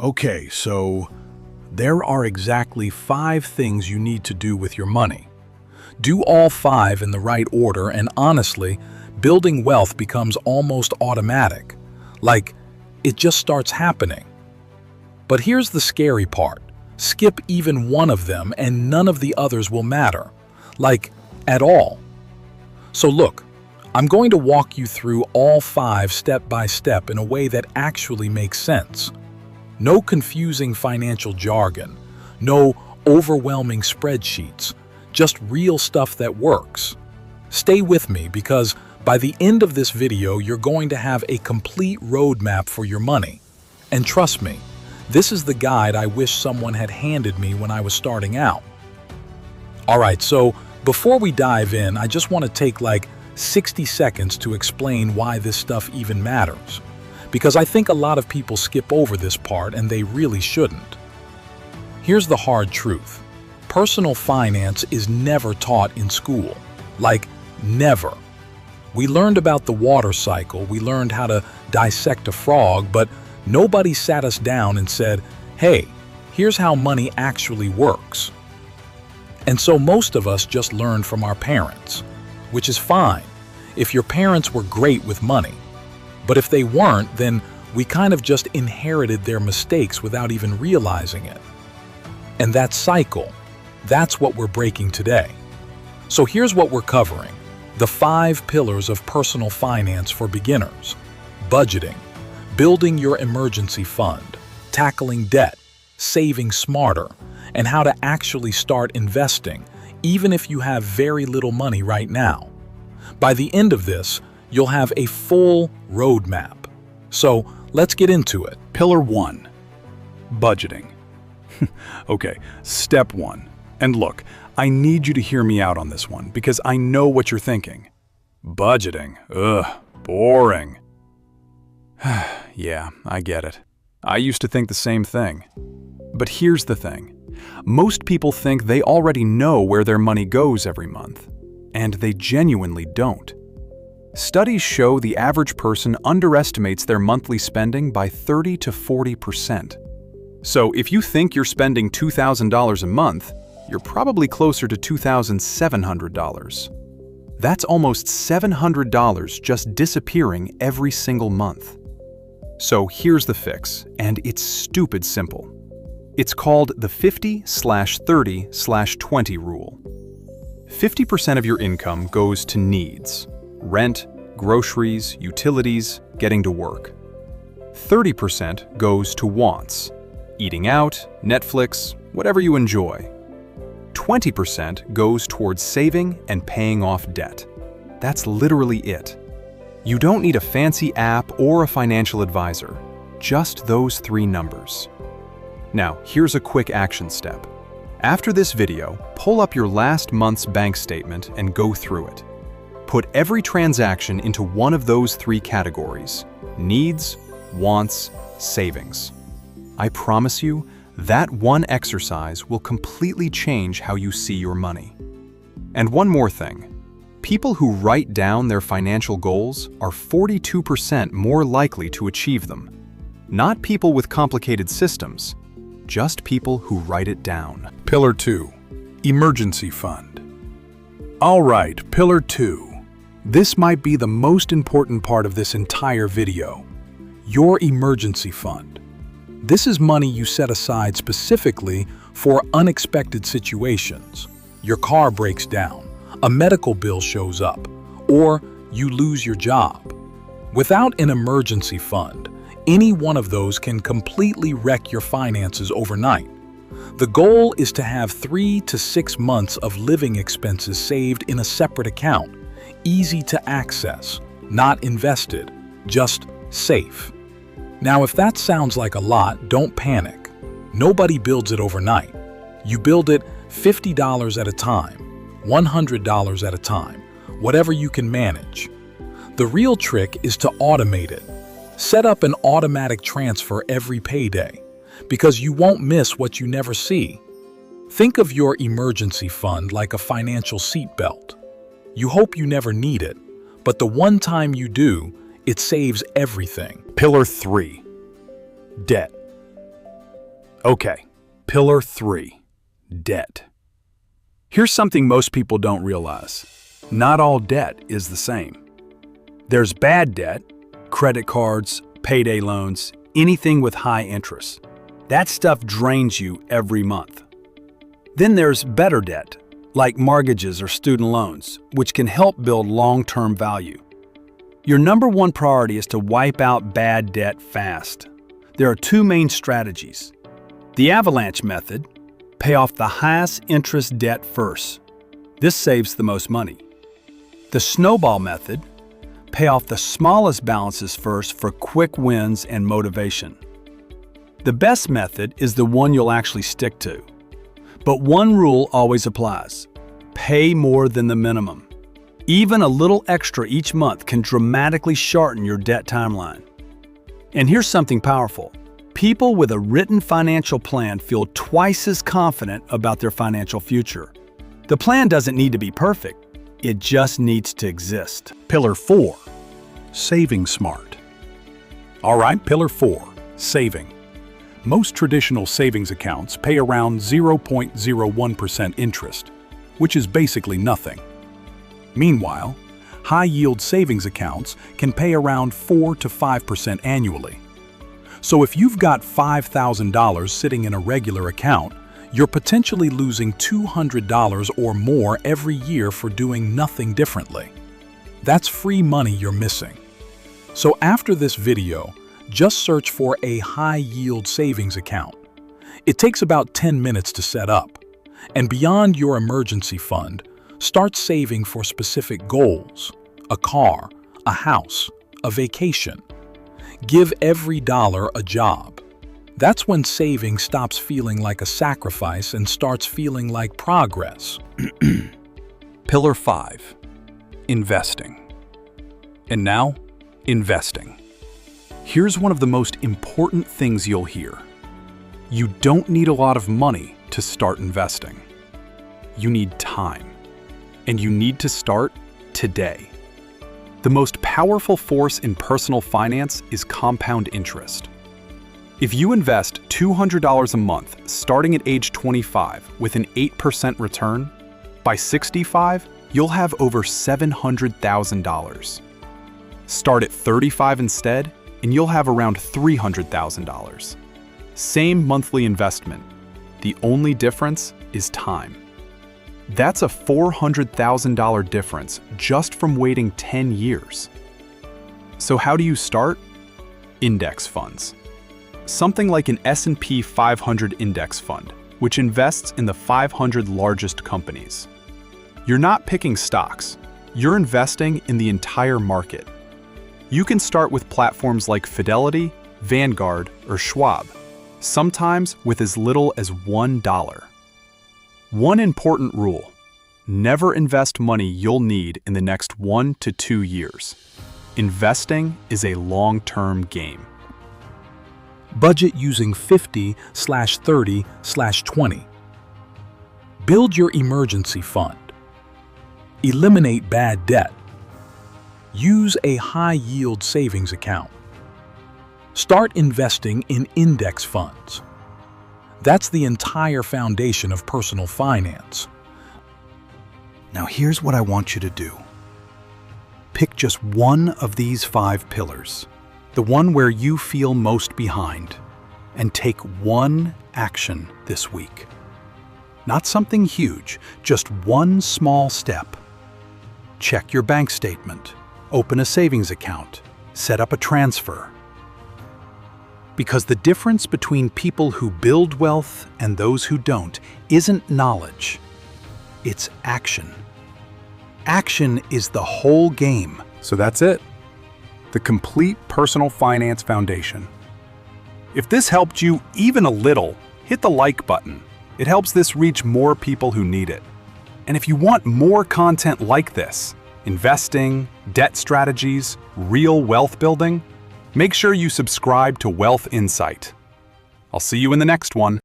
Okay, so there are exactly 5 things you need to do with your money. Do all 5 in the right order, and honestly, building wealth becomes almost automatic. Like, it just starts happening. But here's the scary part. Skip even one of them and none of the others will matter. Like, at all. So look, I'm going to walk you through all 5 step by step in a way that actually makes sense. No confusing financial jargon, no overwhelming spreadsheets, just real stuff that works. Stay with me because by the end of this video, you're going to have a complete roadmap for your money. And trust me, this is the guide I wish someone had handed me when I was starting out. Alright, so before we dive in, I just want to take like 60 seconds to explain why this stuff even matters. Because I think a lot of people skip over this part and they really shouldn't. Here's the hard truth. Personal finance is never taught in school. Like, never. We learned about the water cycle, we learned how to dissect a frog, but nobody sat us down and said, hey, here's how money actually works. And so most of us just learned from our parents, which is fine if your parents were great with money. But if they weren't, then we kind of just inherited their mistakes without even realizing it. And that cycle, that's what we're breaking today. So here's what we're covering. The 5 pillars of personal finance for beginners. Budgeting, building your emergency fund, tackling debt, saving smarter, and how to actually start investing, even if you have very little money right now. By the end of this, you'll have a full roadmap. So let's get into it. Pillar 1. Budgeting. Okay, step 1. And look, I need you to hear me out on this one because I know what you're thinking. Budgeting. Ugh, boring. Yeah, I get it. I used to think the same thing. But here's the thing. Most people think they already know where their money goes every month, and they genuinely don't. Studies show the average person underestimates their monthly spending by 30 to 40%. So if you think you're spending $2,000 a month, you're probably closer to $2,700. That's almost $700 just disappearing every single month. So here's the fix, and it's stupid simple. It's called the 50/30/20 rule. 50% of your income goes to needs: rent, groceries, utilities, getting to work. 30% goes to wants: eating out, Netflix, whatever you enjoy. 20% goes towards saving and paying off debt. That's literally it. You don't need a fancy app or a financial advisor, just those 3 numbers. Now, here's a quick action step. After this video, pull up your last month's bank statement and go through it. Put every transaction into one of those 3 categories: needs, wants, savings. I promise you, that one exercise will completely change how you see your money. And one more thing. People who write down their financial goals are 42% more likely to achieve them. Not people with complicated systems, just people who write it down. Pillar 2. Emergency fund. All right, Pillar 2. This might be the most important part of this entire video. Your emergency fund. This is money you set aside specifically for unexpected situations. Your car breaks down, a medical bill shows up, or you lose your job. Without an emergency fund, any one of those can completely wreck your finances overnight. The goal is to have 3 to 6 months of living expenses saved in a separate account, easy to access, not invested, just safe. Now, if that sounds like a lot, don't panic. Nobody builds it overnight. You build it $50 at a time, $100 at a time, whatever you can manage. The real trick is to automate it. Set up an automatic transfer every payday, because you won't miss what you never see. Think of your emergency fund like a financial seatbelt. You hope you never need it, but the one time you do, it saves everything. Pillar 3. Debt. Okay, pillar 3, debt. Here's something most people don't realize. Not all debt is the same. There's bad debt, credit cards, payday loans, anything with high interest. That stuff drains you every month. Then there's better debt, like mortgages or student loans, which can help build long-term value. Your number one priority is to wipe out bad debt fast. There are 2 main strategies. The avalanche method, pay off the highest interest debt first. This saves the most money. The snowball method, pay off the smallest balances first for quick wins and motivation. The best method is the one you'll actually stick to. But one rule always applies. Pay more than the minimum. Even a little extra each month can dramatically shorten your debt timeline. And here's something powerful. People with a written financial plan feel twice as confident about their financial future. The plan doesn't need to be perfect. It just needs to exist. Pillar 4, saving smart. All right, pillar 4, saving. Most traditional savings accounts pay around 0.01% interest, which is basically nothing. Meanwhile, high-yield savings accounts can pay around 4 to 5% annually. So if you've got $5,000 sitting in a regular account, you're potentially losing $200 or more every year for doing nothing differently. That's free money you're missing. So after this video, just search for a high-yield savings account. It takes about 10 minutes to set up. And beyond your emergency fund, start saving for specific goals: a car, a house, a vacation. Give every dollar a job. That's when saving stops feeling like a sacrifice and starts feeling like progress. Pillar 5, investing. And now, investing. Here's one of the most important things you'll hear. You don't need a lot of money to start investing. You need time. And you need to start today. The most powerful force in personal finance is compound interest. If you invest $200 a month starting at age 25 with an 8% return, by 65, you'll have over $700,000. Start at 35 instead, and you'll have around $300,000. Same monthly investment. The only difference is time. That's a $400,000 difference just from waiting 10 years. So how do you start? Index funds. Something like an S&P 500 index fund, which invests in the 500 largest companies. You're not picking stocks. You're investing in the entire market. You can start with platforms like Fidelity, Vanguard, or Schwab, sometimes with as little as $1. One important rule: never invest money you'll need in the next 1 to 2 years. Investing is a long-term game. Budget using 50/30/20. Build your emergency fund. Eliminate bad debt. Use a high-yield savings account. Start investing in index funds. That's the entire foundation of personal finance. Now here's what I want you to do. Pick just one of these 5 pillars, the one where you feel most behind, and take one action this week. Not something huge, just one small step. Check your bank statement, open a savings account, set up a transfer. Because the difference between people who build wealth and those who don't isn't knowledge, it's action. Action is the whole game. So that's it. The complete personal finance foundation. If this helped you even a little, hit the like button. It helps this reach more people who need it. And if you want more content like this, investing, debt strategies, real wealth building, make sure you subscribe to Wealth Insight. I'll see you in the next one.